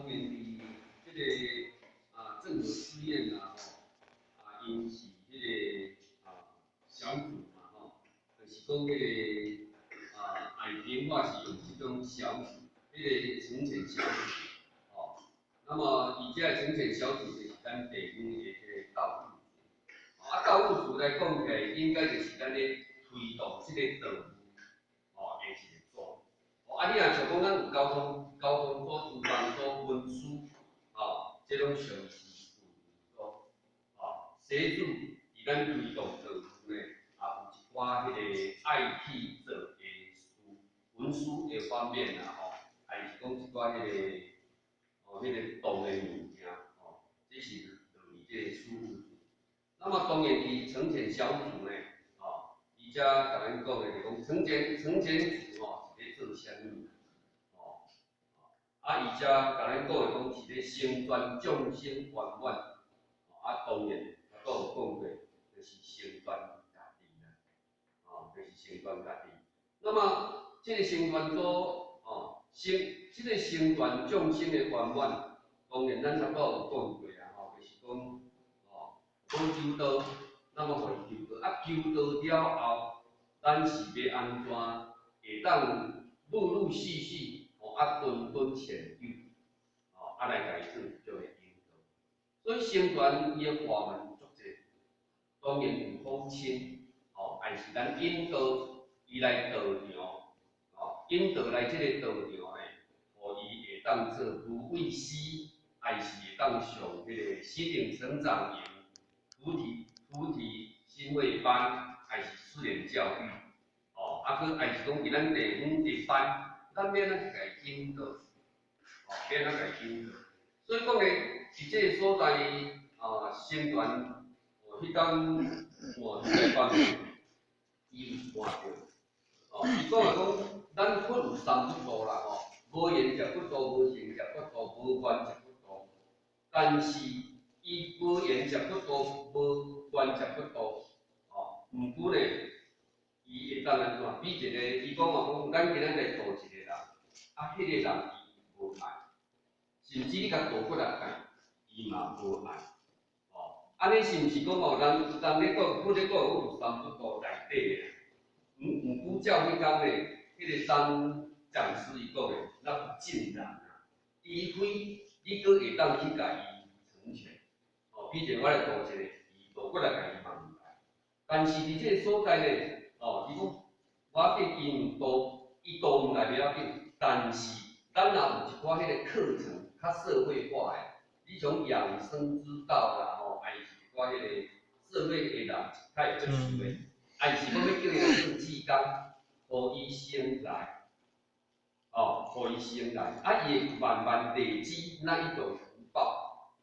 当然伫这个政府试验啦因是这个小组嘛就是讲这个海平化是用这种小组，这个层潜小组那么以这个层潜小组就是咱地方的这个道路组，道路组来讲起来，应该就是咱咧推动这个道路的一个组。你若像讲咱有交通组、厨房组、文书这种常时事务组协助伫咱推动道路呢，有一寡迄个爱去做的文书的方面还是讲一寡迄个动的物件这是落于这个事务组。那么当然，伫层潜小组呢，伊遮甲咱讲的就讲层潜组是咧做啥物？伊遮甲咱讲的讲是咧宣传众生圆满，当然，我有讲过，就是宣传家己啦，就是宣传家己。那么，这个宣传组这个宣传众生的圆满，当然咱差不多有讲过啦，就是讲好求道，那么互伊求道，求道了后，咱是要安怎会当陆续续谆谆潜育，来家己做叫做引导。所以宣传伊的法门足济，当然有风清，还是咱引导伊来道场，引导来这个道场呢，互伊会当做无畏师，还是会当上迄个心灵成长营、菩提心慧班，还是私人教育，佮还是讲伫咱地方的班，咱要咱家己引导，要咱家己引导。所以讲呢，伫这个所在宣传，迄天迄个方面，伊有看到，伊讲啊讲，咱佛有三不度啦无言食不度，无行食不度，无观食不度。但是伊无言食不度，无观食不度，毋过呢，伊会当安怎？比一个，伊讲讲，咱今仔来度一个人，迄个人伊无爱。甚至你甲倒过来讲，伊嘛无爱，安尼是毋是讲人咧讲，咧讲有三不度内底的，毋久照迄天咧，迄个张讲师伊讲的，那不尽然除非你阁会当去甲伊成全，比如我来倒一个，伊倒过来甲伊嘛无爱，但是伫这个所在咧，伊讲我给伊伊倒毋来袂要紧，但是咱若有一寡迄个课程。较社会化的，你从养生之道啦，还是一寡迄个社会的人，较会做思维，还是讲要叫伊做志工，互伊先来，互伊先来，伊会慢慢累积那一种福报，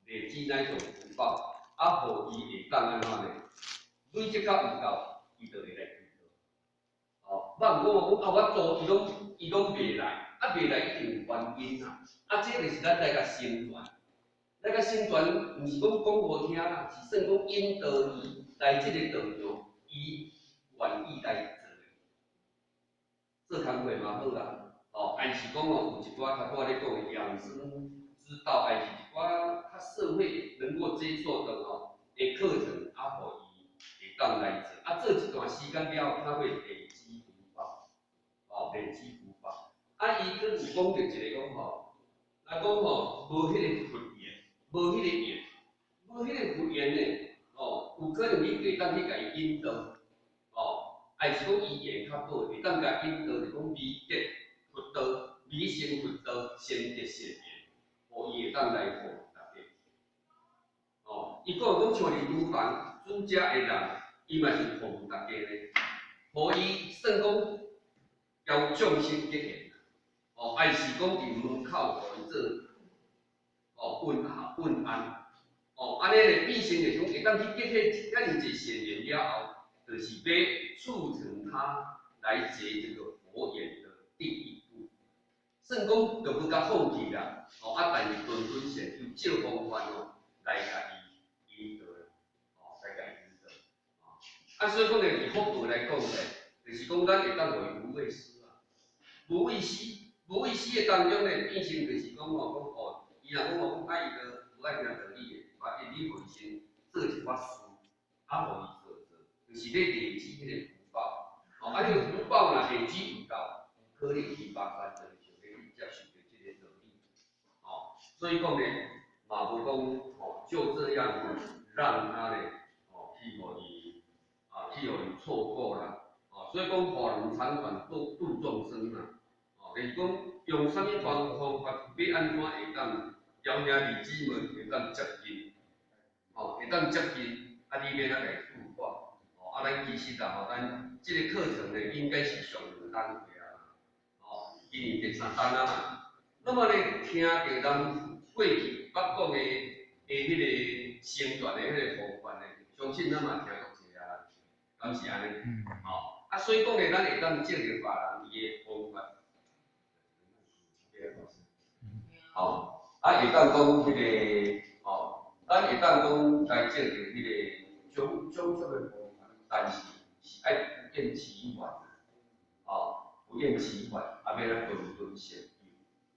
累积那一种福报，互伊会当安怎呢？累积到有够，伊就会来去做。莫讲我做伊拢袂来，袂来一定有原因啊。这就是咱来甲宣传，来甲宣传，毋是讲好听啦，是算讲引导伊来这个道场，伊愿意来做工课嘛好啦，还是讲有一寡头拄仔咧讲的养生之道，还是一寡较社会能够接受的的课程，互伊会当来做，做一段时间了，他会累积福报，累积福报。伊佫有讲到一个讲讲无迄个佛缘，无迄个缘，无迄个佛缘呢，有可能你会当去甲伊引导，还是讲伊缘较好，会当甲引导就讲迷得佛道，迷成佛道，先得善缘，互伊会当来服大家。伊讲像是厨房煮食的人，伊嘛是服务大家咧，互伊算讲交众生结缘。还是讲伫门口互伊做问安，安尼咧变成就是讲会当去结迄遮尔济善缘了后，就是要促成他来结这个佛缘的第一步。算讲就不甲放弃啦，但是谆谆善诱，借方法来甲伊引导，来甲伊引导。所以讲咧，以福报来讲咧，就是讲咱会当互伊无畏师啊，无畏师。无意识的当中咧，变成就是讲哦，伊若讲伊个无爱听道理的，把因你本身做一寡事，啊，互伊做，就是咧累积迄个福报。哦，啊，你个福报若累积有够，可能七八番就要去接受着即个道理。哦，所以讲咧，嘛无讲哦，就这样让他咧哦去互伊去互伊错过啦。哦，所以讲法轮常传度众生嘛。哦，就是讲用什么方法，要安怎会当邀请弟子们会当接近，哦，会当接近，啊，你免啊来度化，哦，啊，咱其实啊，吼，咱这个课程呢，应该是上2单课啊，哦，因为第3单啊嘛。那么呢，听到咱过去捌讲的迄个成传的迄个方法呢，相信咱嘛听过济啊，敢是安尼？哦，啊，所以讲呢，咱会当借着别人伊的方法。哦，啊，会当讲迄个哦，咱会当讲来借着迄个种种的方法，但是是爱不厌其烦，哦，不厌其烦，啊，要咱顿顿成就，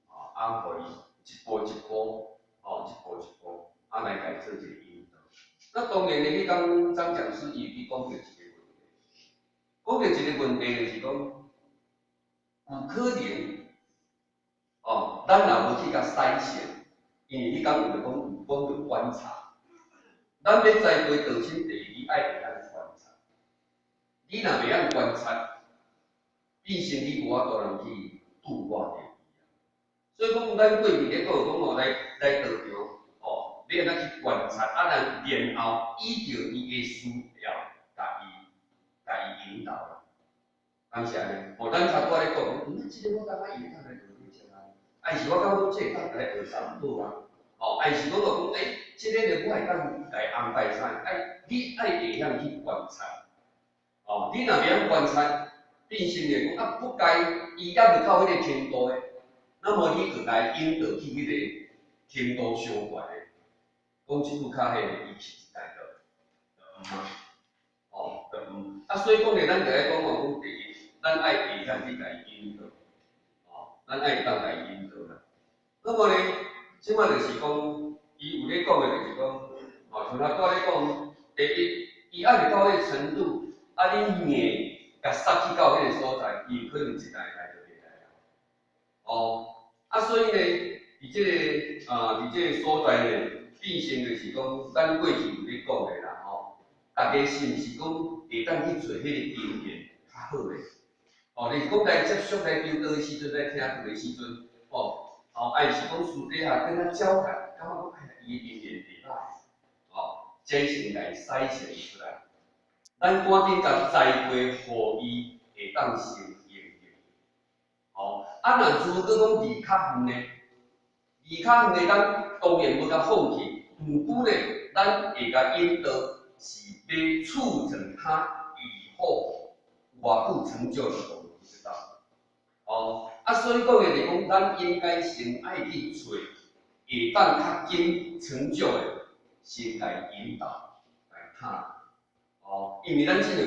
哦，啊，互伊一步一步，哦，一步一步，啊，来家做一个引导。那当然呢，迄讲张讲师伊讲到一个问题，讲到一个问题就是讲，有可能。哦，咱若无去甲筛选，因为你讲有讲着观察，咱要栽培道心第一，爱会晓观察。你若袂晓观察，变成你无法度人去度化着伊。所以讲，咱过去咧讲哦，来道场哦，你会当去观察，啊，然后依照伊的需要，甲伊引导啦。当时安尼，哦，咱头拄仔咧讲，即个我感觉伊会当来道场先啊。啊，是我感觉这当来学三好啊，哦，啊是我讲，这个咧我会当来安排啥？你爱会晓去观察，哦，你若袂晓观察，变成咧讲不该，伊还未到迄个程度诶，那么你就来引导去迄个程度相悬诶，讲即句较迄个伊是一代的，哦，所以讲咧，咱就爱讲哦，讲第一，咱爱会晓去来引导。咱爱当来引导啦。那么呢，即摆就是讲，伊有咧讲的，就是讲，哦，像他拄咧讲，第一，伊还未到迄个程度，啊，你硬甲塞去到迄个所在，伊可能一代来就袂来啊。哦，啊，所以呢，伫即个伫即个所在呢，变成就是讲，咱过去有咧讲的啦，吼，大家是毋是讲会当去做迄个经验较好诶？哦，就是讲来接触来教导的时阵，来听课的时阵，爱是讲私底下跟他交谈，感觉伊的语言袂歹，这是来筛选出来。咱赶紧甲栽培，互伊会当成应用。若如果讲离较远呢，离较远的咱当然要甲放弃，毋过呢，咱会甲引导是要促成他以后外部成就的路。所以讲的就是讲，咱应该先爱去找会当较紧成就的，先来引导来看，因为咱这个。